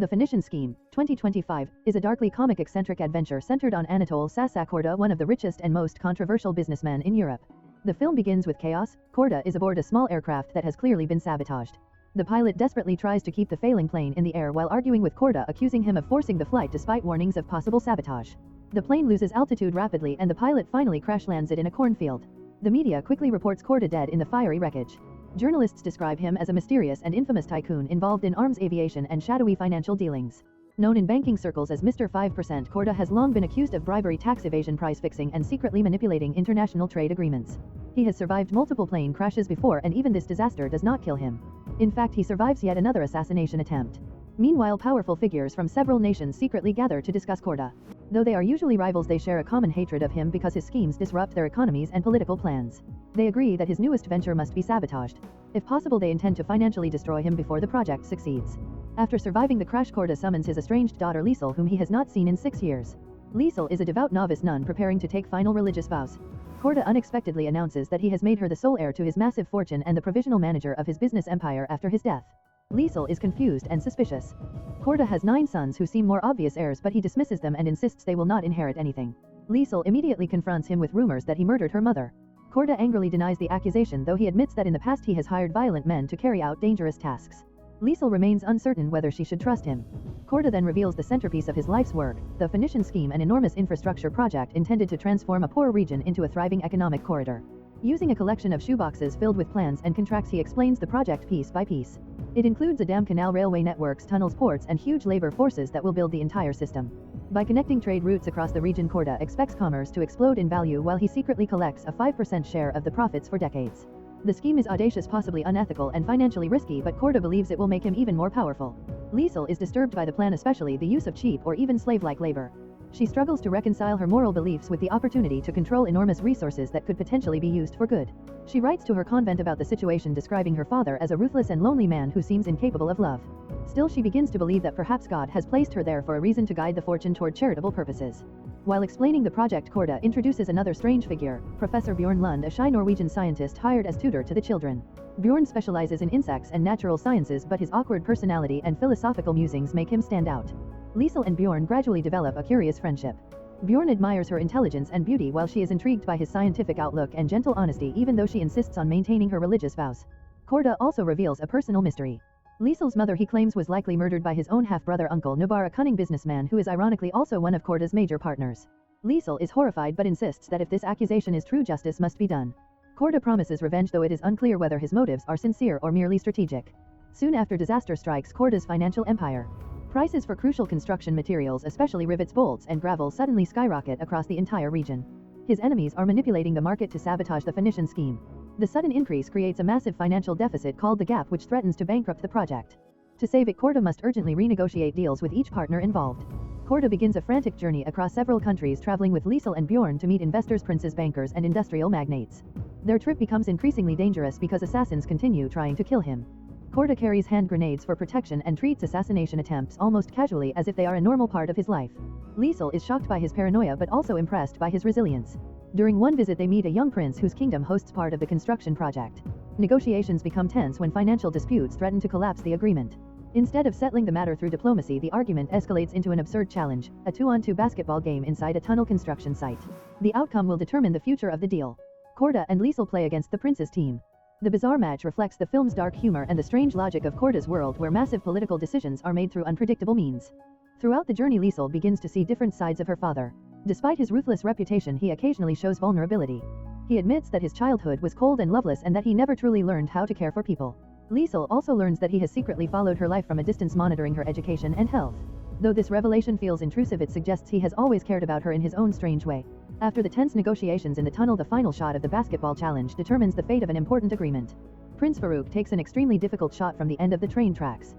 The Phoenician Scheme, 2025, is a darkly comic eccentric adventure centered on Anatole Korda, one of the richest and most controversial businessmen in Europe. The film begins with chaos. Korda is aboard a small aircraft that has clearly been sabotaged. The pilot desperately tries to keep the failing plane in the air while arguing with Korda, accusing him of forcing the flight despite warnings of possible sabotage. The plane loses altitude rapidly and the pilot finally crash lands it in a cornfield. The media quickly reports Korda dead in the fiery wreckage. Journalists describe him as a mysterious and infamous tycoon involved in arms aviation and shadowy financial dealings. Known in banking circles as Mr. 5%, Korda has long been accused of bribery, tax evasion, price fixing, and secretly manipulating international trade agreements. He has survived multiple plane crashes before, and even this disaster does not kill him. In fact, he survives yet another assassination attempt. Meanwhile, powerful figures from several nations secretly gather to discuss Korda. Though they are usually rivals, they share a common hatred of him because his schemes disrupt their economies and political plans. They agree that his newest venture must be sabotaged. If possible, they intend to financially destroy him before the project succeeds. After surviving the crash, Korda summons his estranged daughter Liesel, whom he has not seen in 6 years. Liesel is a devout novice nun preparing to take final religious vows. Korda unexpectedly announces that he has made her the sole heir to his massive fortune and the provisional manager of his business empire after his death. Liesel is confused and suspicious. Korda has 9 sons who seem more obvious heirs, but he dismisses them and insists they will not inherit anything. Liesel immediately confronts him with rumors that he murdered her mother. Korda angrily denies the accusation, though he admits that in the past he has hired violent men to carry out dangerous tasks. Liesel remains uncertain whether she should trust him. Korda then reveals the centerpiece of his life's work, the Phoenician Scheme, an enormous infrastructure project intended to transform a poor region into a thriving economic corridor. Using a collection of shoeboxes filled with plans and contracts, he explains the project piece by piece. It includes a dam, canal, railway networks, tunnels, ports, and huge labor forces that will build the entire system. By connecting trade routes across the region, Korda expects commerce to explode in value while he secretly collects a 5% share of the profits for decades. The scheme is audacious, possibly unethical, and financially risky, but Korda believes it will make him even more powerful. Liesel is disturbed by the plan, especially the use of cheap or even slave-like labor. She struggles to reconcile her moral beliefs with the opportunity to control enormous resources that could potentially be used for good. She writes to her convent about the situation, describing her father as a ruthless and lonely man who seems incapable of love. Still, she begins to believe that perhaps God has placed her there for a reason, to guide the fortune toward charitable purposes. While explaining the project, Korda introduces another strange figure, Professor Bjorn Lund, a shy Norwegian scientist hired as tutor to the children. Bjorn specializes in insects and natural sciences, but his awkward personality and philosophical musings make him stand out. Liesel and Bjorn gradually develop a curious friendship. Bjorn admires her intelligence and beauty, while she is intrigued by his scientific outlook and gentle honesty, even though she insists on maintaining her religious vows. Korda also reveals a personal mystery. Liesel's mother, he claims, was likely murdered by his own half-brother Uncle Nobar, a cunning businessman who is ironically also one of Korda's major partners. Liesel is horrified but insists that if this accusation is true, justice must be done. Korda promises revenge, though it is unclear whether his motives are sincere or merely strategic. Soon after, disaster strikes Korda's financial empire. Prices for crucial construction materials, especially rivets, bolts, and gravel, suddenly skyrocket across the entire region. His enemies are manipulating the market to sabotage the Phoenician Scheme. The sudden increase creates a massive financial deficit called the gap, which threatens to bankrupt the project. To save it, Korda must urgently renegotiate deals with each partner involved. Korda begins a frantic journey across several countries, traveling with Liesel and Bjorn to meet investors, princes, bankers, and industrial magnates. Their trip becomes increasingly dangerous because assassins continue trying to kill him. Korda carries hand grenades for protection and treats assassination attempts almost casually, as if they are a normal part of his life. Liesel is shocked by his paranoia but also impressed by his resilience. During one visit, they meet a young prince whose kingdom hosts part of the construction project. Negotiations become tense when financial disputes threaten to collapse the agreement. Instead of settling the matter through diplomacy, the argument escalates into an absurd challenge, a 2-on-2 basketball game inside a tunnel construction site. The outcome will determine the future of the deal. Korda and Liesel play against the prince's team. The bizarre match reflects the film's dark humor and the strange logic of Korda's world, where massive political decisions are made through unpredictable means. Throughout the journey, Liesel begins to see different sides of her father. Despite his ruthless reputation, he occasionally shows vulnerability. He admits that his childhood was cold and loveless and that he never truly learned how to care for people. Liesel also learns that he has secretly followed her life from a distance, monitoring her education and health. Though this revelation feels intrusive, it suggests he has always cared about her in his own strange way. After the tense negotiations in the tunnel, the final shot of the basketball challenge determines the fate of an important agreement. Prince Farouk takes an extremely difficult shot from the end of the train tracks.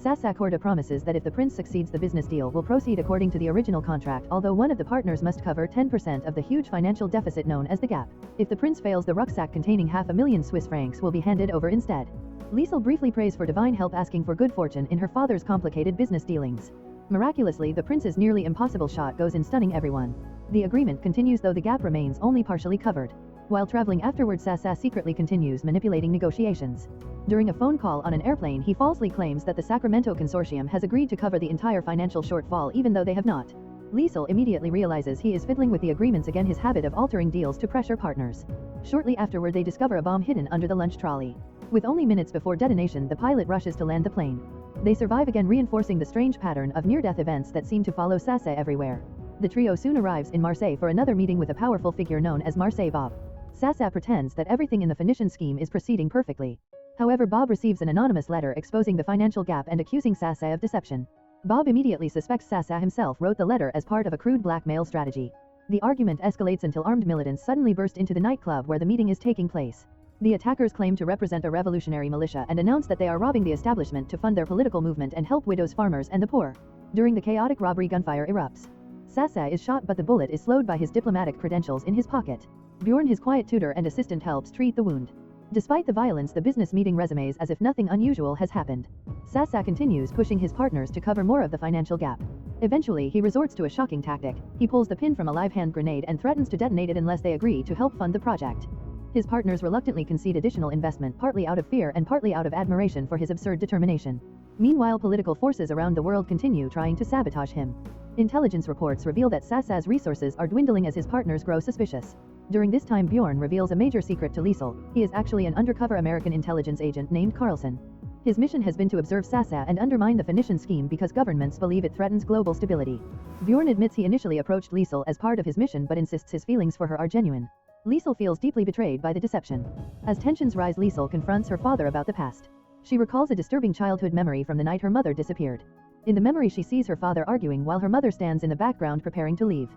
Korda promises that if the prince succeeds, the business deal will proceed according to the original contract, although one of the partners must cover 10% of the huge financial deficit known as the gap. If the prince fails, the rucksack containing $500,000 Swiss francs will be handed over instead. Liesel briefly prays for divine help, asking for good fortune in her father's complicated business dealings. Miraculously, the prince's nearly impossible shot goes in, stunning everyone. The agreement continues, though the gap remains only partially covered. While traveling afterward, Sasa secretly continues manipulating negotiations. During a phone call on an airplane, he falsely claims that the Sacramento Consortium has agreed to cover the entire financial shortfall even though they have not. Liesel immediately realizes he is fiddling with the agreements, again his habit of altering deals to pressure partners. Shortly afterward, they discover a bomb hidden under the lunch trolley. With only minutes before detonation, the pilot rushes to land the plane. They survive, again reinforcing the strange pattern of near-death events that seem to follow Sasa everywhere. The trio soon arrives in Marseille for another meeting with a powerful figure known as Marseille Bob. Sasa pretends that everything in the Phoenician scheme is proceeding perfectly. However, Bob receives an anonymous letter exposing the financial gap and accusing Sasa of deception. Bob immediately suspects Sasa himself wrote the letter as part of a crude blackmail strategy. The argument escalates until armed militants suddenly burst into the nightclub where the meeting is taking place. The attackers claim to represent a revolutionary militia and announce that they are robbing the establishment to fund their political movement and help widows, farmers, and the poor. During the chaotic robbery, gunfire erupts. Sasa is shot, but the bullet is slowed by his diplomatic credentials in his pocket. Bjorn, his quiet tutor and assistant, helps treat the wound. Despite the violence, the business meeting resumes as if nothing unusual has happened. Sasa continues pushing his partners to cover more of the financial gap. Eventually, he resorts to a shocking tactic. He pulls the pin from a live hand grenade and threatens to detonate it unless they agree to help fund the project. His partners reluctantly concede additional investment, partly out of fear and partly out of admiration for his absurd determination. Meanwhile, political forces around the world continue trying to sabotage him. Intelligence reports reveal that Sasa's resources are dwindling as his partners grow suspicious. During this time, Bjorn reveals a major secret to Liesel. He is actually an undercover American intelligence agent named Carlson. His mission has been to observe Sasa and undermine the Phoenician scheme because governments believe it threatens global stability. Bjorn admits he initially approached Liesel as part of his mission but insists his feelings for her are genuine. Liesel feels deeply betrayed by the deception. As tensions rise, Liesel confronts her father about the past. She recalls a disturbing childhood memory from the night her mother disappeared. In the memory, she sees her father arguing while her mother stands in the background preparing to leave.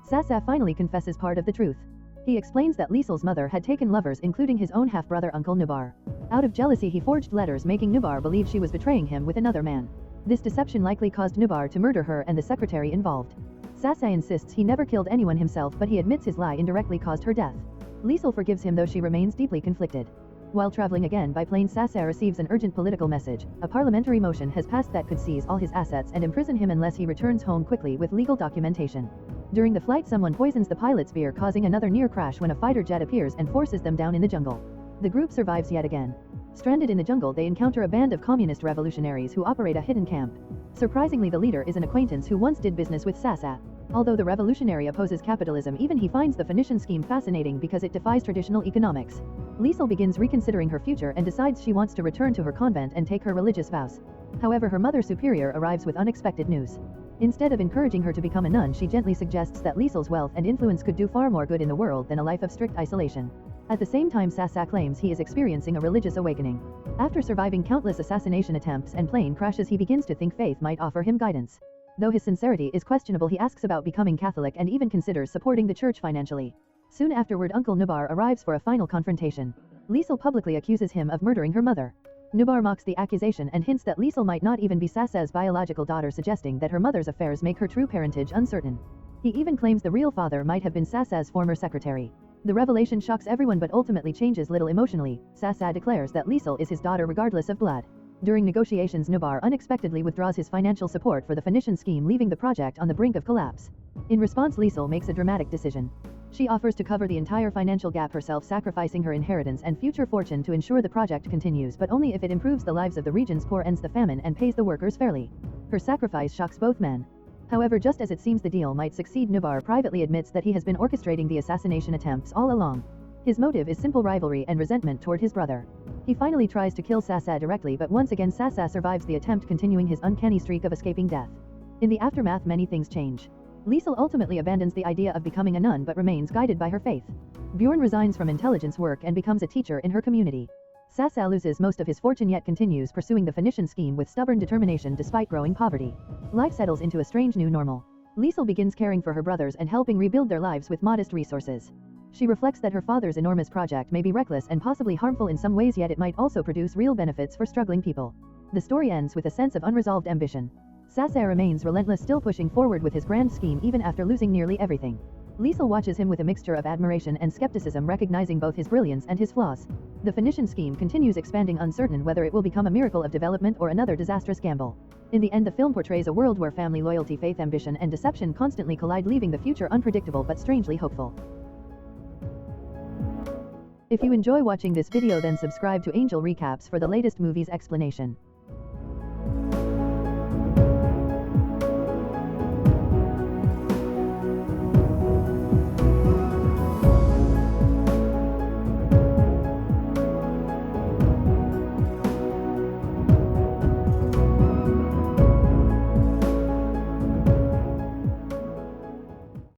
Sasa finally confesses part of the truth. He explains that Liesel's mother had taken lovers, including his own half-brother Uncle Nubar. Out of jealousy, he forged letters making Nubar believe she was betraying him with another man. This deception likely caused Nubar to murder her and the secretary involved. Sasa insists he never killed anyone himself, but he admits his lie indirectly caused her death. Liesel forgives him, though she remains deeply conflicted. While traveling again by plane, Sasa receives an urgent political message. A parliamentary motion has passed that could seize all his assets and imprison him unless he returns home quickly with legal documentation. During the flight, someone poisons the pilot's beer, causing another near crash when a fighter jet appears and forces them down in the jungle. The group survives yet again. Stranded in the jungle, they encounter a band of communist revolutionaries who operate a hidden camp. Surprisingly, the leader is an acquaintance who once did business with Sasa. Although the revolutionary opposes capitalism, even he finds the Phoenician scheme fascinating because it defies traditional economics. Liesel begins reconsidering her future and decides she wants to return to her convent and take her religious vows. However, her mother superior arrives with unexpected news. Instead of encouraging her to become a nun, she gently suggests that Liesel's wealth and influence could do far more good in the world than a life of strict isolation. At the same time, Sasa claims he is experiencing a religious awakening. After surviving countless assassination attempts and plane crashes, he begins to think faith might offer him guidance. Though his sincerity is questionable, he asks about becoming Catholic and even considers supporting the church financially. Soon afterward, Uncle Nubar arrives for a final confrontation. Liesel publicly accuses him of murdering her mother. Nubar mocks the accusation and hints that Liesel might not even be Sasa's biological daughter, suggesting that her mother's affairs make her true parentage uncertain. He even claims the real father might have been Sasa's former secretary. The revelation shocks everyone but ultimately changes little emotionally. Sasa declares that Liesel is his daughter regardless of blood. During negotiations, Nubar unexpectedly withdraws his financial support for the Phoenician scheme, leaving the project on the brink of collapse. In response, Liesel makes a dramatic decision. She offers to cover the entire financial gap herself, sacrificing her inheritance and future fortune to ensure the project continues, but only if it improves the lives of the region's poor, ends the famine, and pays the workers fairly. Her sacrifice shocks both men. However, just as it seems the deal might succeed, Nubar privately admits that he has been orchestrating the assassination attempts all along. His motive is simple rivalry and resentment toward his brother. He finally tries to kill Sasa directly, but once again Sasa survives the attempt, continuing his uncanny streak of escaping death. In the aftermath, many things change. Liesel ultimately abandons the idea of becoming a nun but remains guided by her faith. Bjorn resigns from intelligence work and becomes a teacher in her community. Sasa loses most of his fortune yet continues pursuing the Phoenician scheme with stubborn determination despite growing poverty. Life settles into a strange new normal. Liesel begins caring for her brothers and helping rebuild their lives with modest resources. She reflects that her father's enormous project may be reckless and possibly harmful in some ways, yet it might also produce real benefits for struggling people. The story ends with a sense of unresolved ambition. Sasa remains relentless, still pushing forward with his grand scheme even after losing nearly everything. Liesel watches him with a mixture of admiration and skepticism, recognizing both his brilliance and his flaws. The Phoenician scheme continues expanding, uncertain whether it will become a miracle of development or another disastrous gamble. In the end, the film portrays a world where family, loyalty, faith, ambition, and deception constantly collide, leaving the future unpredictable but strangely hopeful. If you enjoy watching this video, then subscribe to Angel Recaps for the latest movies explanation.